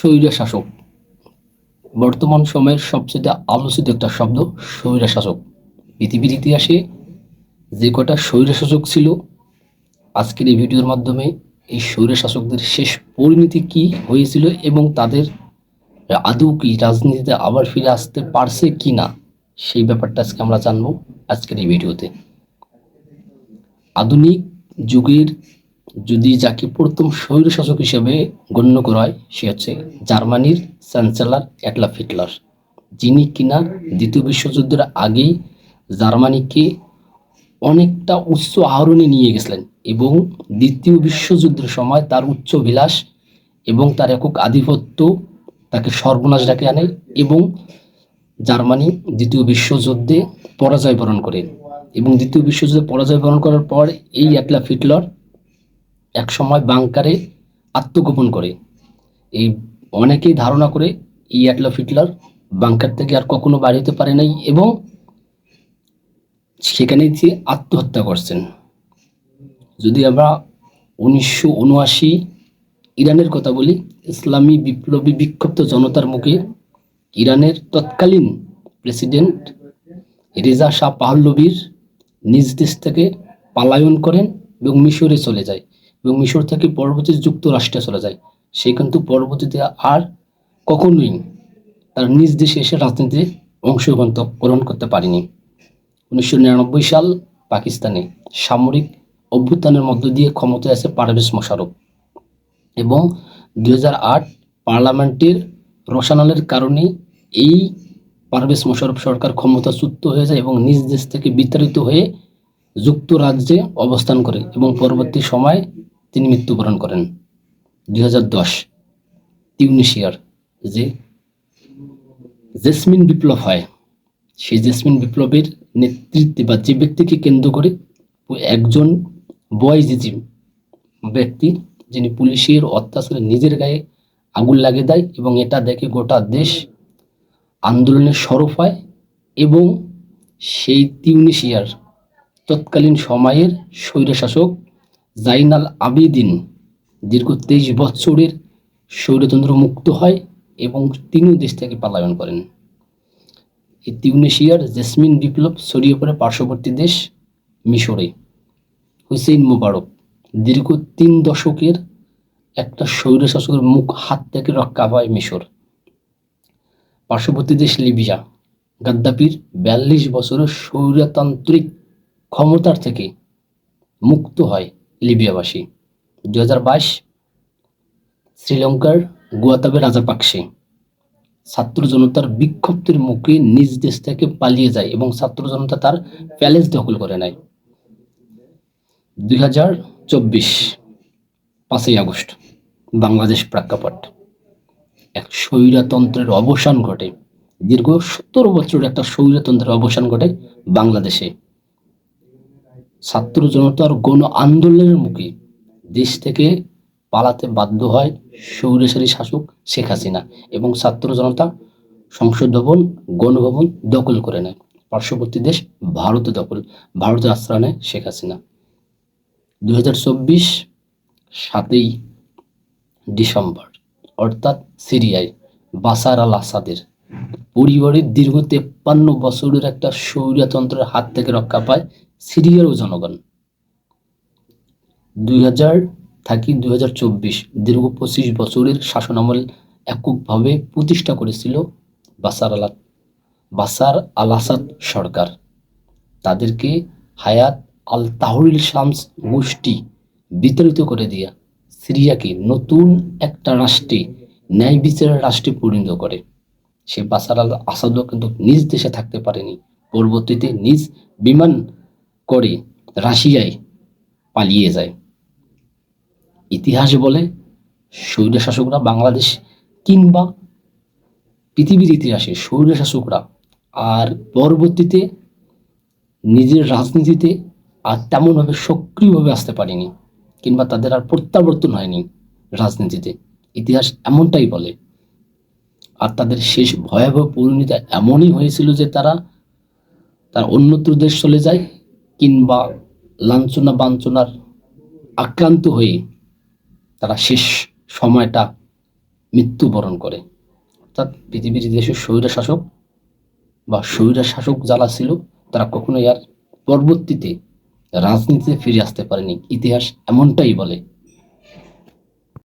স্বৈরশাসক বর্তমান সময়ের সবচেয়ে আলোচিত একটা শব্দ স্বৈরশাসক। পৃথিবীর ইতিহাসে যে কটা স্বৈরশাসক ছিল, আজকের এই ভিডিওর মাধ্যমে এই স্বৈরশাসকদের শেষ পরিণতি কি হয়েছিল এবং তাদের আদৌ কি রাজনীতিতে আবার ফিরে আসতে পারছে কি না, সেই ব্যাপারটা আজকে আমরা জানবো আজকের এই ভিডিওতে। আধুনিক যুগের যদি যাকে প্রথম স্বৈরশাসক হিসেবে গণ্য করা হয়, সে হচ্ছে জার্মানির চ্যান্সেলর অ্যাডলফ হিটলার, যিনি কিনা দ্বিতীয় বিশ্বযুদ্ধের আগেই জার্মানিকে অনেকটা উচ্চ আরোহণে নিয়ে গেছিলেন এবং দ্বিতীয় বিশ্বযুদ্ধের সময় তার উচ্চাভিলাষ এবং তার একক আধিপত্য তাকে সর্বনাশ ডেকে আনে এবং জার্মানি দ্বিতীয় বিশ্বযুদ্ধে পরাজয় বরণ করে। এবং দ্বিতীয় বিশ্বযুদ্ধে পরাজয় বরণ করার পর এই অ্যাডলফ হিটলার এক সময় বাংকারে আত্মগোপন করে। এই অনেকেই ধারণা করে এই অ্যাডলফ হিটলার বাংকার থেকে আর কখনো বাড়ি হতে পারে নাই এবং সেখানেই যে আত্মহত্যা করছেন। যদি আমরা 1979 ইরানের কথা বলি, ইসলামী বিপ্লবী বিক্ষুব্ধ জনতার মুখে ইরানের তৎকালীন প্রেসিডেন্ট রেজা শাহ পাহলভির নিজ দেশ থেকে পলায়ন করেন এবং মিশরে চলে যায় এবং মিশর থেকে পরবর্তীতে যুক্তরাষ্ট্রে চলে যায়। সে কিন্তু পরবর্তীতে আর কখনোই তার নিজ দেশে এসে রাজনীতিতে অংশগ্রহণ করতে পারেনি। 1999 সাল পাকিস্তানে সামরিক অভ্যুত্থানের মধ্য দিয়ে ক্ষমতায় আছে পারভেজ মোশাররফ এবং 2008 পার্লামেন্টের রোশানলের কারণে এই পারভেজ মোশাররফ সরকার ক্ষমতাচ্যুত হয়ে যায় এবং নিজ দেশ থেকে বিতাড়িত হয়ে যুক্তরাজ্যে অবস্থান করে এবং পরবর্তী সময়ে তিনি মৃত্যুবরণ করেন। 2010 তিউনিসিয়ার যে জেসমিন বিপ্লব হয়, সেই জেসমিন বিপ্লবের নেতৃত্বে বা যে ব্যক্তিকে কেন্দ্র করে একজন বয়জিজি ব্যক্তি, যিনি পুলিশের অত্যাচারে নিজের গায়ে আগুন লাগিয়ে দেয় এবং এটা দেখে গোটা দেশ আন্দোলনের সরব হয় এবং সেই তিউনিসিয়ার তৎকালীন সময়ের স্বৈরশাসক জাইনাল আবেদিন দীর্ঘ 23 বছরের স্বৈরতন্ত্র মুক্ত হয় এবং তিনিও দেশ থেকে পলায়ন করেন। এই তিউনিসিয়ার জেসমিন বিপ্লব ছড়িয়ে পড়ে পার্শ্ববর্তী দেশ মিশরে। হুসেইন মোবারক দীর্ঘ 3 দশকের একটা স্বৈরশাসকের মুখ হাত থেকে রক্ষা পায় মিশর। পার্শ্ববর্তী দেশ লিবিয়া গাদ্দাফির 42 বছরের স্বৈরতান্ত্রিক ক্ষমতার থেকে মুক্ত হয় লিবিয়াবাসী। 2022 শ্রীলঙ্কার গুয়াতাবে রাজাপাকসে ছাত্র জনতার বিক্ষোভের মুখে নিজ দেশ থেকে পালিয়ে যায় এবং ছাত্র জনতা তার প্যালেস দখল করে নেয়। 2024 5ই আগস্ট বাংলাদেশ প্রেক্ষাপট, এক স্বৈরতন্ত্রের অবসান ঘটে। দীর্ঘ 17 বছরের একটা স্বৈরতন্ত্রের অবসান ঘটে বাংলাদেশে। ছাত্র জনতার গণ আন্দোলনের মুখে দেশ থেকে পালাতে বাধ্য হয় স্বৈরাচারী শাসক শেখ হাসিনা এবং ছাত্র জনতা সংসদ ভবন, গণভবন দখল করে নেয়। পার্শ্ববর্তী দেশ ভারতের আশ্রয় নেয় শেখ হাসিনা। 2024 7ই ডিসেম্বর অর্থাৎ সিরিয়ায় বাশার আল আসাদের পরিবারের দীর্ঘ 53 বছরের একটা স্বৈরতন্ত্রের হাত থেকে রক্ষা পায় সিরিয়ার জনগণ। 2024 দীর্ঘ 25 বছরের শাসনামল এককভাবে প্রতিষ্ঠা করেছিল বাশার আল আসাদ সরকার। তাদেরকে হায়াত আল তাহরির শামস গোষ্ঠী বিতাড়িত করে দিয়া সিরিয়াকে নতুন একটা রাষ্ট্রে, ন্যায় বিচারের রাষ্ট্রে পরিণত করে। সে বাশার আল আসাদও কিন্তু নিজ দেশে থাকতে পারেনি, পরবর্তীতে নিজ বিমান করে রাশিয়ায় পালিয়ে যায়। ইতিহাস বলে স্বৈরশাসকরা বাংলাদেশ কিংবা পৃথিবীর ইতিহাসে স্বৈরশাসকরা আর পরবর্তীতে নিজের রাজনীতিতে আর তেমনভাবে সক্রিয়ভাবে আসতে পারেনি কিংবা তাদের আর প্রত্যাবর্তন হয়নি রাজনীতিতে, ইতিহাস এমনটাই বলে। আর তাদের শেষ ভয়াবহ পরিণতি এমনই হয়েছিল যে তারা অন্যত্র দেশ চলে যায় কিংবা লাঞ্ছনা বাঞ্ছনার আক্রান্ত হয়ে তারা শেষ সময়টা মৃত্যুবরণ করে। অর্থাৎ পৃথিবীর যে দেশের স্বৈরা শাসক বা স্বৈরা শাসক যারা ছিল তারা কখনোই আর পরবর্তীতে রাজনীতিতে ফিরে আসতে পারেনি। ইতিহাস এমনটাই বলে।